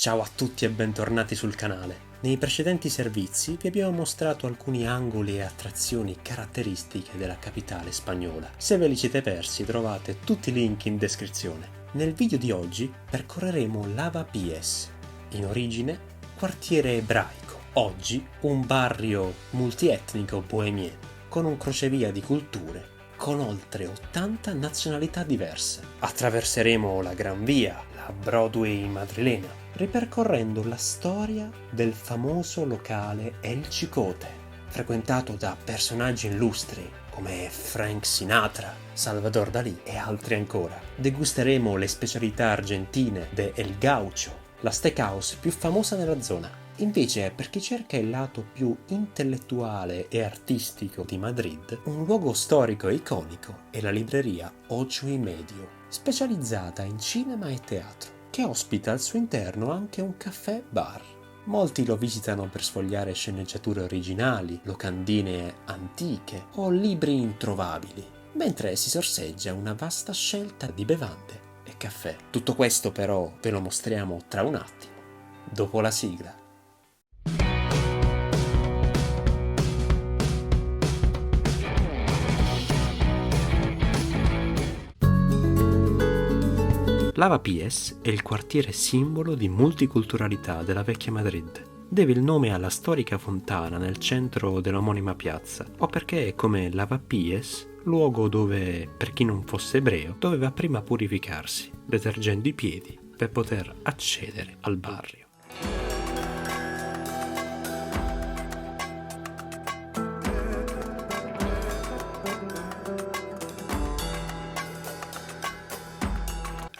Ciao a tutti e bentornati sul canale. Nei precedenti servizi vi abbiamo mostrato alcuni angoli e attrazioni caratteristiche della capitale spagnola. Se ve li siete persi trovate tutti i link in descrizione. Nel video di oggi percorreremo Lavapiés, in origine quartiere ebraico, oggi un barrio multietnico bohemien, con un crocevia di culture, con oltre 80 nazionalità diverse. Attraverseremo la Gran Via, la Broadway madrilena, ripercorrendo la storia del famoso locale El Chicote, frequentato da personaggi illustri come Frank Sinatra, Salvador Dalí e altri ancora. Degusteremo le specialità argentine de El Gaucho, la steakhouse più famosa nella zona. Invece, per chi cerca il lato più intellettuale e artistico di Madrid, un luogo storico e iconico è la libreria Ocho y Medio, specializzata in cinema e teatro, che ospita al suo interno anche un caffè-bar. Molti lo visitano per sfogliare sceneggiature originali, locandine antiche o libri introvabili, mentre si sorseggia una vasta scelta di bevande e caffè. Tutto questo però ve lo mostriamo tra un attimo, dopo la sigla. Lavapiés è il quartiere simbolo di multiculturalità della vecchia Madrid. Deve il nome alla storica fontana nel centro dell'omonima piazza, o perché è come Lavapiés, luogo dove, per chi non fosse ebreo, doveva prima purificarsi, detergendo i piedi per poter accedere al barrio.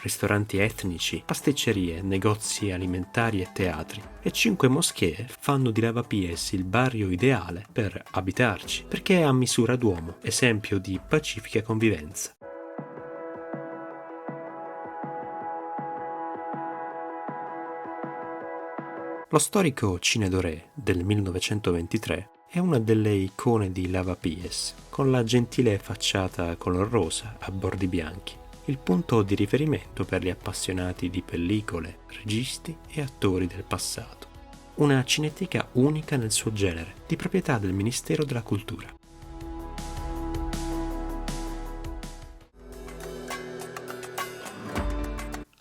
Ristoranti etnici, pasticcerie, negozi alimentari e teatri e 5 moschee fanno di Lavapiés il barrio ideale per abitarci, perché è a misura d'uomo, esempio di pacifica convivenza. Lo storico Cine Doré del 1923 è una delle icone di Lavapiés, con la gentile facciata color rosa a bordi bianchi. Il punto di riferimento per gli appassionati di pellicole, registi e attori del passato. Una cineteca unica nel suo genere, di proprietà del Ministero della Cultura.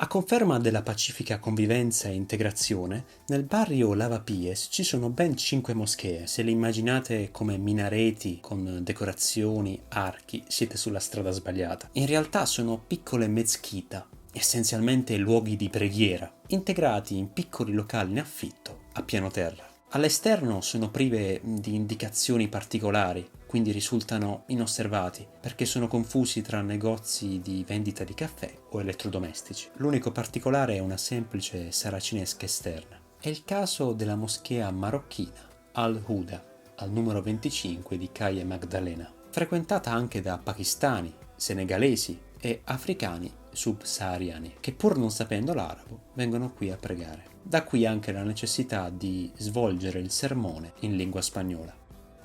A conferma della pacifica convivenza e integrazione, nel barrio Lavapiés ci sono ben 5 moschee. Se le immaginate come minareti con decorazioni, archi, siete sulla strada sbagliata. In realtà sono piccole mezquita, essenzialmente luoghi di preghiera, integrati in piccoli locali in affitto a piano terra. All'esterno sono prive di indicazioni particolari, quindi risultano inosservati perché sono confusi tra negozi di vendita di caffè o elettrodomestici. L'unico particolare è una semplice saracinesca esterna. È il caso della moschea marocchina Al-Huda, al numero 25 di Calle Magdalena, frequentata anche da pakistani, senegalesi e africani subsahariani, che pur non sapendo l'arabo vengono qui a pregare. Da qui anche la necessità di svolgere il sermone in lingua spagnola.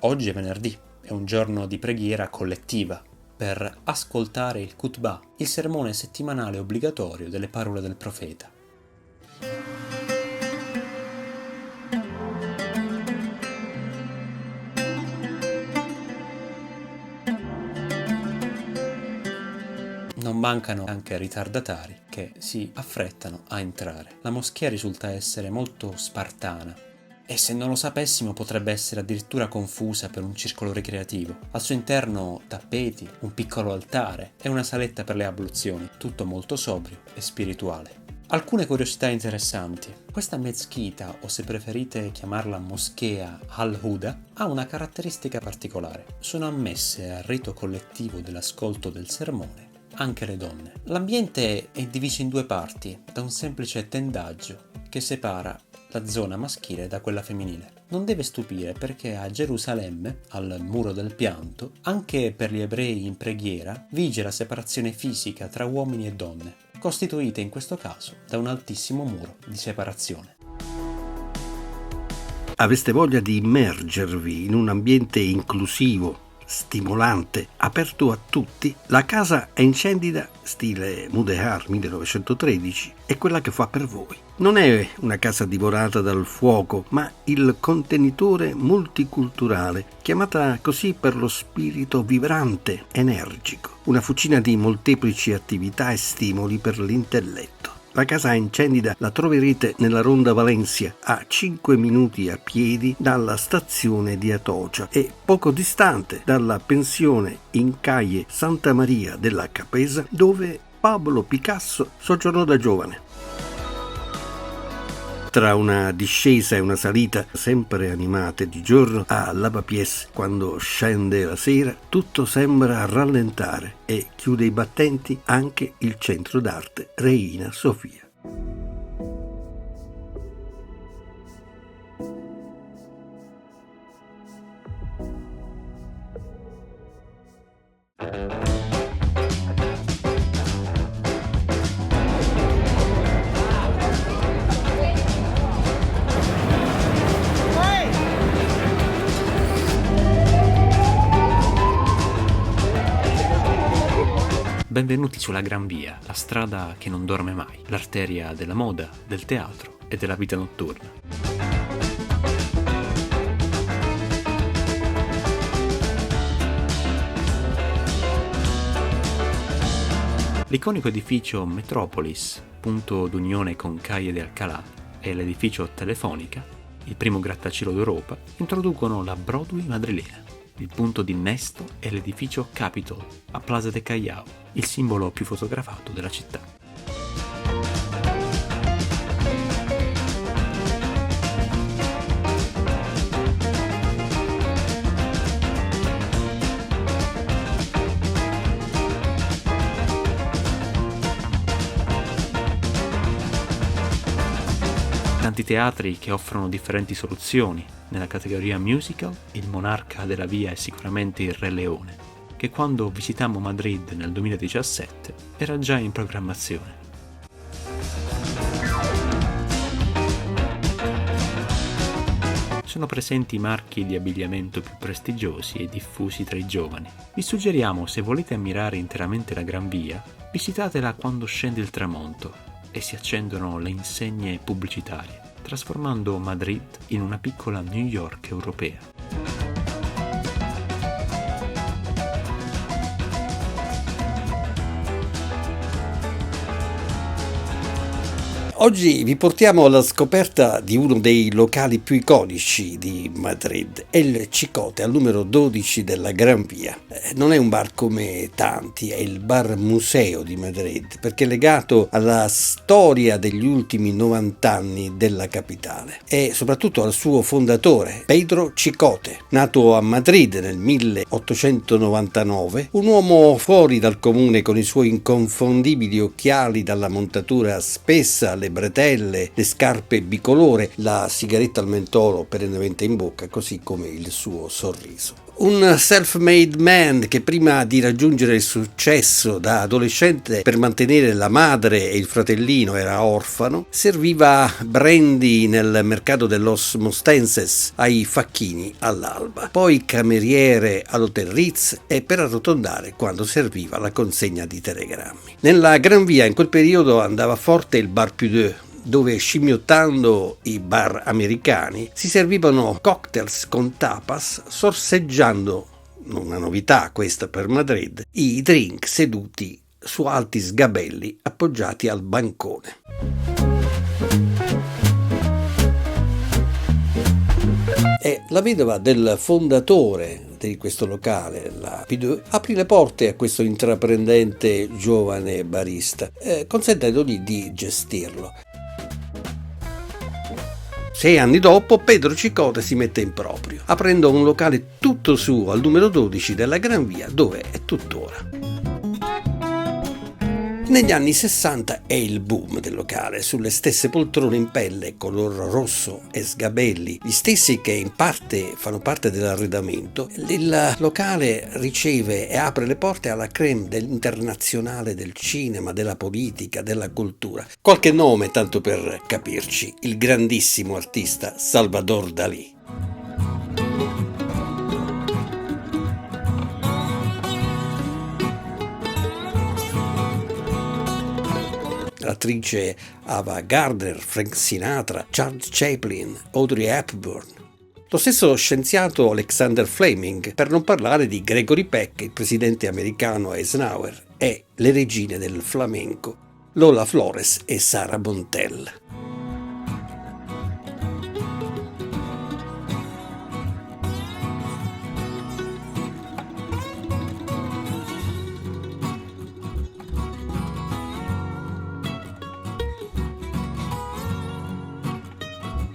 Oggi è venerdì, è un giorno di preghiera collettiva per ascoltare il khutbah, il sermone settimanale obbligatorio delle parole del profeta. Non mancano anche ritardatari che si affrettano a entrare. La moschea risulta essere molto spartana e se non lo sapessimo potrebbe essere addirittura confusa per un circolo ricreativo. Al suo interno tappeti, un piccolo altare e una saletta per le abluzioni, tutto molto sobrio e spirituale. Alcune curiosità interessanti. Questa mezquita, o se preferite chiamarla moschea Al-Huda, ha una caratteristica particolare. Sono ammesse al rito collettivo dell'ascolto del sermone anche le donne. L'ambiente è diviso in 2 parti da un semplice tendaggio che separa la zona maschile da quella femminile. Non deve stupire perché a Gerusalemme, al muro del pianto, anche per gli ebrei in preghiera, vige la separazione fisica tra uomini e donne, costituita in questo caso da un altissimo muro di separazione. Avreste voglia di immergervi in un ambiente inclusivo, stimolante, aperto a tutti, la casa Encendida, stile Mudéjar 1913, è quella che fa per voi. Non è una casa divorata dal fuoco, ma il contenitore multiculturale, chiamata così per lo spirito vibrante, energico, una fucina di molteplici attività e stimoli per l'intelletto. La casa Encendida la troverete nella Ronda Valencia, a 5 minuti a piedi dalla stazione di Atocha e poco distante dalla pensione in calle Santa Maria della Capesa, dove Pablo Picasso soggiornò da giovane. Tra una discesa e una salita sempre animate di giorno a Lavapiés, quando scende la sera, tutto sembra rallentare e chiude i battenti anche il centro d'arte Reina Sofia. Benvenuti sulla Gran Via, la strada che non dorme mai, l'arteria della moda, del teatro e della vita notturna. L'iconico edificio Metropolis, punto d'unione con Calle de Alcalá, e l'edificio Telefonica, il primo grattacielo d'Europa, introducono la Broadway madrilena. Il punto di innesto è l'edificio Capitol a Plaza de Callao, il simbolo più fotografato della città. Tanti teatri che offrono differenti soluzioni. Nella categoria musical, il monarca della via è sicuramente il Re Leone, che quando visitammo Madrid nel 2017 era già in programmazione. Sono presenti marchi di abbigliamento più prestigiosi e diffusi tra i giovani. Vi suggeriamo, se volete ammirare interamente la Gran Via, visitatela quando scende il tramonto e si accendono le insegne pubblicitarie, trasformando Madrid in una piccola New York europea. Oggi vi portiamo alla scoperta di uno dei locali più iconici di Madrid, El Chicote, al numero 12 della Gran Via. Non è un bar come tanti, è il bar museo di Madrid, perché è legato alla storia degli ultimi 90 anni della capitale e soprattutto al suo fondatore, Pedro Chicote, nato a Madrid nel 1899, un uomo fuori dal comune con i suoi inconfondibili occhiali dalla montatura spessa, le bretelle, le scarpe bicolore, la sigaretta al mentolo perennemente in bocca, così come il suo sorriso. Un self-made man che prima di raggiungere il successo da adolescente per mantenere la madre e il fratellino era orfano, serviva brandy nel mercato de los Mostenses ai facchini all'alba, poi cameriere all'Hotel Ritz e per arrotondare quando serviva la consegna di telegrammi. Nella Gran Via in quel periodo andava forte il Bar Più Deux, dove scimmiottando i bar americani si servivano cocktails con tapas, sorseggiando, una novità questa per Madrid, i drink seduti su alti sgabelli appoggiati al bancone. E la vedova del fondatore di questo locale, la P2, aprì le porte a questo intraprendente giovane barista, consentendogli di gestirlo. 6 anni dopo, Pedro Chicote si mette in proprio, aprendo un locale tutto suo al numero 12 della Gran Via, dove è tuttora. Negli anni 60 è il boom del locale, sulle stesse poltrone in pelle, color rosso e sgabelli, gli stessi che in parte fanno parte dell'arredamento. Il locale riceve e apre le porte alla crème dell'internazionale del cinema, della politica, della cultura. Qualche nome, tanto per capirci: il grandissimo artista Salvador Dalí. l'attrice Ava Gardner, Frank Sinatra, Charles Chaplin, Audrey Hepburn. Lo stesso scienziato Alexander Fleming, per non parlare di Gregory Peck, il presidente americano Eisenhower, e le regine del flamenco, Lola Flores e Sarah Montiel.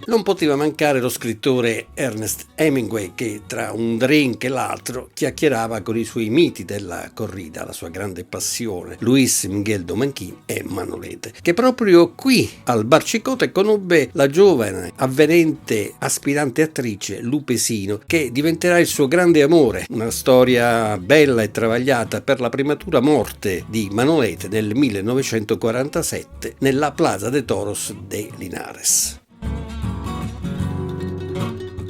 Non poteva mancare lo scrittore Ernest Hemingway, che tra un drink e l'altro chiacchierava con i suoi miti della corrida, la sua grande passione, Luis Miguel Domanquín e Manolete, che proprio qui al Bar Cicote conobbe la giovane, avvenente, aspirante attrice Lupe Sino, che diventerà il suo grande amore, una storia bella e travagliata per la prematura morte di Manolete nel 1947 nella Plaza de Toros de Linares.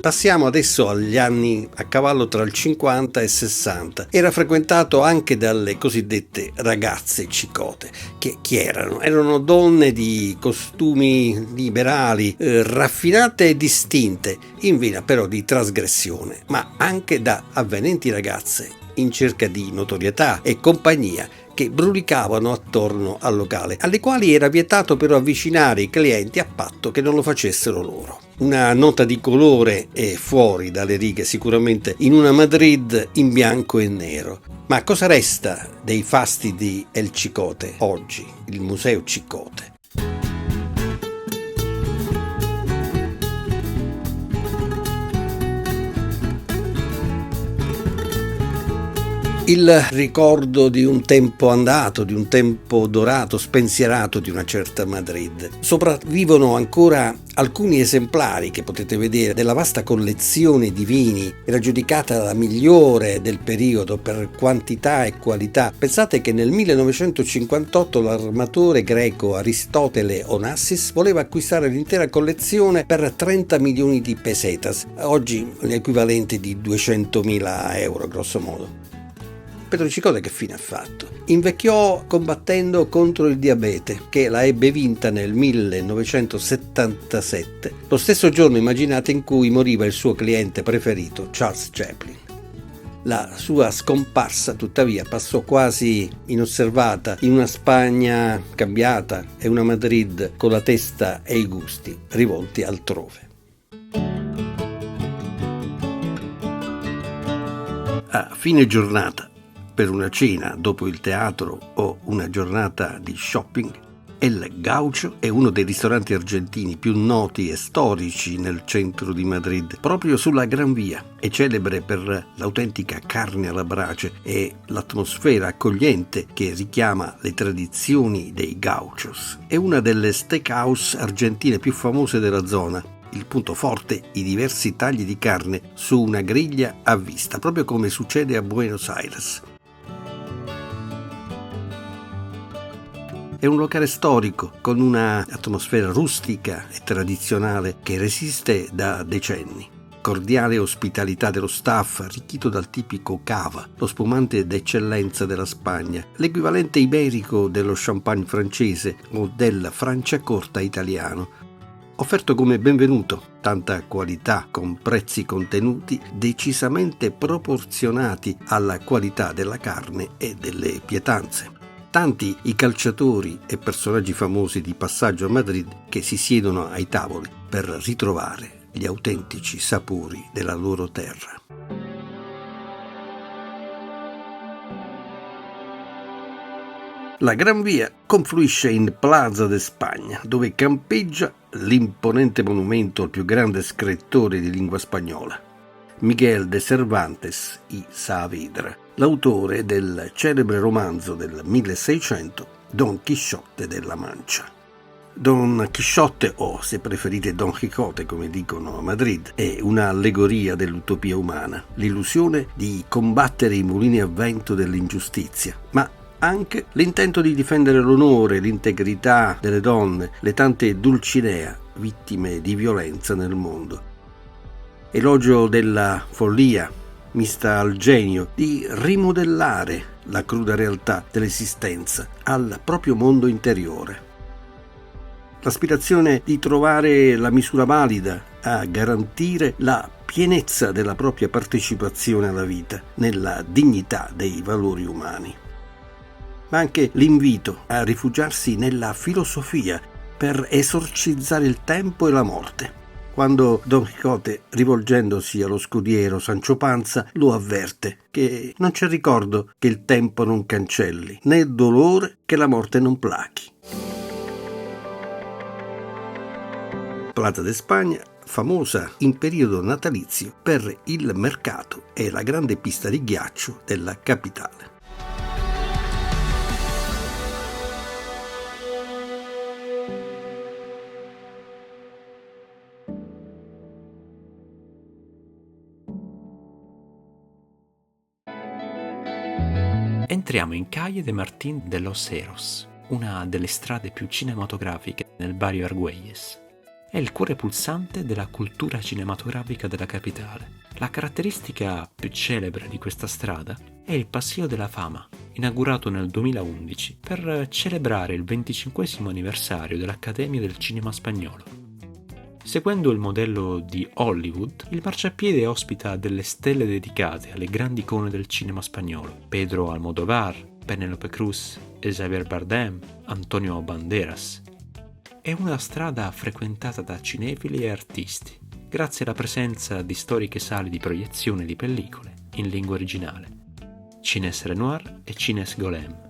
Passiamo adesso agli anni a cavallo tra il 50 e 60. Era frequentato anche dalle cosiddette ragazze cicote, che chi erano? Erano donne di costumi liberali, raffinate e distinte, in vena però di trasgressione, ma anche da avvenenti ragazze in cerca di notorietà e compagnia, che brulicavano attorno al locale, alle quali era vietato però avvicinare i clienti a patto che non lo facessero loro. Una nota di colore e fuori dalle righe sicuramente in una Madrid in bianco e nero. Ma cosa resta dei fasti di El Cicote oggi, il Museo Cicote? Il ricordo di un tempo andato, di un tempo dorato, spensierato di una certa Madrid. Sopravvivono ancora alcuni esemplari che potete vedere della vasta collezione di vini, era giudicata la migliore del periodo per quantità e qualità. Pensate che nel 1958 l'armatore greco Aristotele Onassis voleva acquistare l'intera collezione per 30 milioni di pesetas, oggi l'equivalente di 200.000 euro grosso modo. Pedro Cicote che fine ha fatto? Invecchiò combattendo contro il diabete, che la ebbe vinta nel 1977, lo stesso giorno, immaginate, in cui moriva il suo cliente preferito, Charles Chaplin. La sua scomparsa, tuttavia, passò quasi inosservata in una Spagna cambiata e una Madrid con la testa e i gusti rivolti altrove. A fine giornata, per una cena dopo il teatro o una giornata di shopping, El Gaucho è uno dei ristoranti argentini più noti e storici nel centro di Madrid, proprio sulla Gran Via. È celebre per l'autentica carne alla brace e l'atmosfera accogliente che richiama le tradizioni dei gauchos. È una delle steakhouse argentine più famose della zona. Il punto forte, i diversi tagli di carne su una griglia a vista, proprio come succede a Buenos Aires. È un locale storico con una atmosfera rustica e tradizionale che resiste da decenni. Cordiale ospitalità dello staff, arricchito dal tipico cava, lo spumante d'eccellenza della Spagna, l'equivalente iberico dello champagne francese o del Franciacorta italiano. Offerto come benvenuto, tanta qualità con prezzi contenuti decisamente proporzionati alla qualità della carne e delle pietanze. Tanti i calciatori e personaggi famosi di passaggio a Madrid che si siedono ai tavoli per ritrovare gli autentici sapori della loro terra. La Gran Via confluisce in Plaza de España, dove campeggia l'imponente monumento al più grande scrittore di lingua spagnola, Miguel de Cervantes y Saavedra, l'autore del celebre romanzo del 1600 Don Chisciotte della Mancia. Don Chisciotte, o se preferite Don Quixote come dicono a Madrid, è un'allegoria dell'utopia umana, l'illusione di combattere i mulini a vento dell'ingiustizia, ma anche l'intento di difendere l'onore, l'integrità delle donne, le tante Dulcinea, vittime di violenza nel mondo. Elogio della follia, mista al genio di rimodellare la cruda realtà dell'esistenza al proprio mondo interiore. l'aspirazione di trovare la misura valida a garantire la pienezza della propria partecipazione alla vita, nella dignità dei valori umani. Ma anche l'invito a rifugiarsi nella filosofia per esorcizzare il tempo e la morte, quando Don Quixote, rivolgendosi allo scudiero Sancho Panza, lo avverte che non c'è ricordo che il tempo non cancelli, né dolore che la morte non plachi. Plaza de Spagna, famosa in periodo natalizio per il mercato e la grande pista di ghiaccio della capitale. Entriamo in Calle de Martín de los Heros, una delle strade più cinematografiche nel barrio Argüelles. È il cuore pulsante della cultura cinematografica della capitale. La caratteristica più celebre di questa strada è il Paseo de la Fama, inaugurato nel 2011 per celebrare il 25° anniversario dell'Accademia del Cinema Spagnolo. Seguendo il modello di Hollywood, il marciapiede ospita delle stelle dedicate alle grandi icone del cinema spagnolo: Pedro Almodóvar, Penélope Cruz, Javier Bardem, Antonio Banderas. È una strada frequentata da cinefili e artisti, grazie alla presenza di storiche sale di proiezione di pellicole in lingua originale: Cines Renoir e Cines Golem.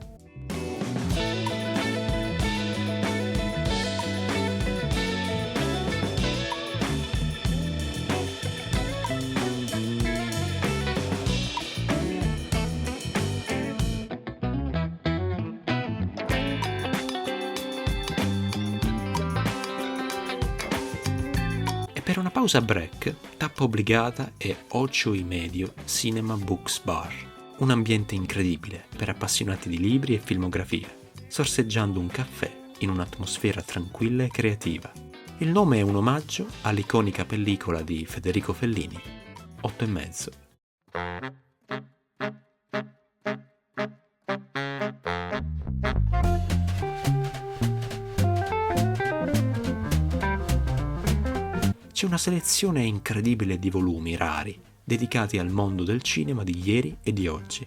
Per una pausa break, tappa obbligata è 8:30 Cinema Books Bar, un ambiente incredibile per appassionati di libri e filmografia, sorseggiando un caffè in un'atmosfera tranquilla e creativa. Il nome è un omaggio all'iconica pellicola di Federico Fellini, 8:30. C'è una selezione incredibile di volumi rari, dedicati al mondo del cinema di ieri e di oggi.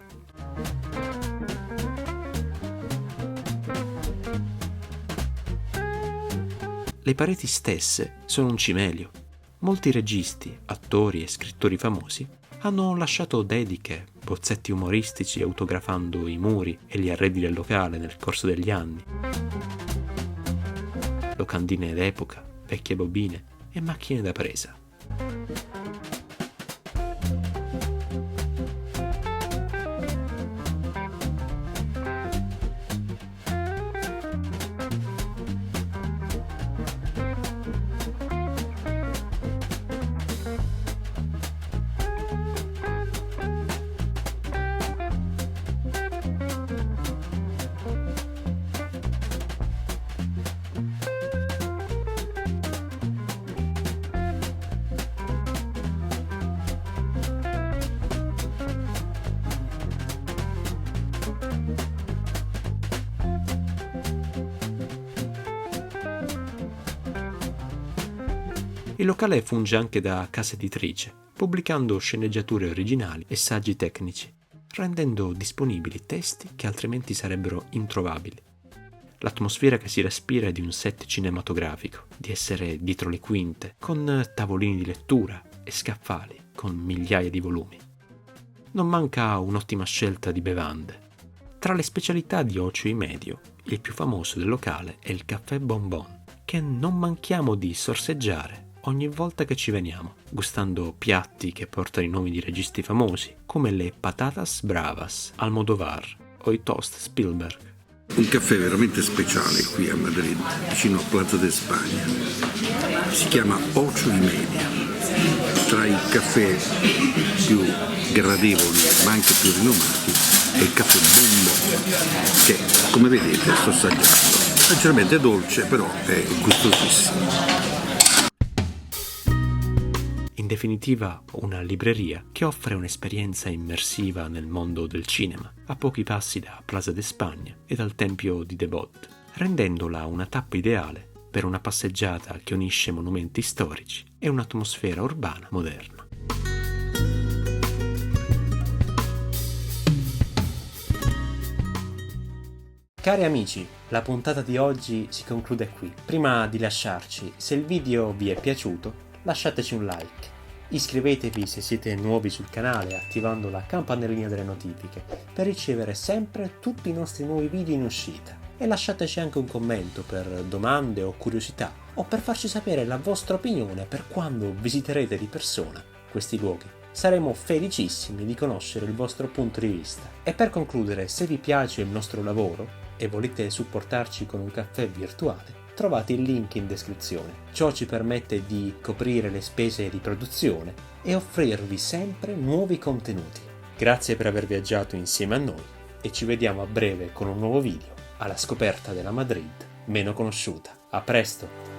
Le pareti stesse sono un cimelio. Molti registi, attori e scrittori famosi hanno lasciato dediche, bozzetti umoristici autografando i muri e gli arredi del locale nel corso degli anni. Locandine d'epoca, vecchie bobine e macchine da presa. Il locale funge anche da casa editrice, pubblicando sceneggiature originali e saggi tecnici, rendendo disponibili testi che altrimenti sarebbero introvabili. L'atmosfera che si respira è di un set cinematografico, di essere dietro le quinte, con tavolini di lettura e scaffali con migliaia di volumi. Non manca un'ottima scelta di bevande. Tra le specialità di Ocio y Medio, il più famoso del locale è il caffè Bonbon, che non manchiamo di sorseggiare ogni volta che ci veniamo, gustando piatti che portano i nomi di registi famosi, come le patatas bravas Almodóvar o i toast Spielberg. Un caffè veramente speciale qui a Madrid, vicino a Plaza de Spagna. Si chiama Ocho y Media. Tra i caffè più gradevoli ma anche più rinomati è il caffè Bonbon, che come vedete sto assaggiando. Leggermente dolce, però è gustosissimo. In definitiva, una libreria che offre un'esperienza immersiva nel mondo del cinema, a pochi passi da Plaza de Spagna e dal Tempio di Devot, rendendola una tappa ideale per una passeggiata che unisce monumenti storici e un'atmosfera urbana moderna. Cari amici, la puntata di oggi si conclude qui. Prima di lasciarci, se il video vi è piaciuto, lasciateci un like. Iscrivetevi se siete nuovi sul canale attivando la campanellina delle notifiche per ricevere sempre tutti i nostri nuovi video in uscita. E lasciateci anche un commento per domande o curiosità o per farci sapere la vostra opinione per quando visiterete di persona questi luoghi. Saremo felicissimi di conoscere il vostro punto di vista. E per concludere, se vi piace il nostro lavoro e volete supportarci con un caffè virtuale, trovate il link in descrizione. Ciò ci permette di coprire le spese di produzione e offrirvi sempre nuovi contenuti. Grazie per aver viaggiato insieme a noi e ci vediamo a breve con un nuovo video alla scoperta della Madrid meno conosciuta. A presto!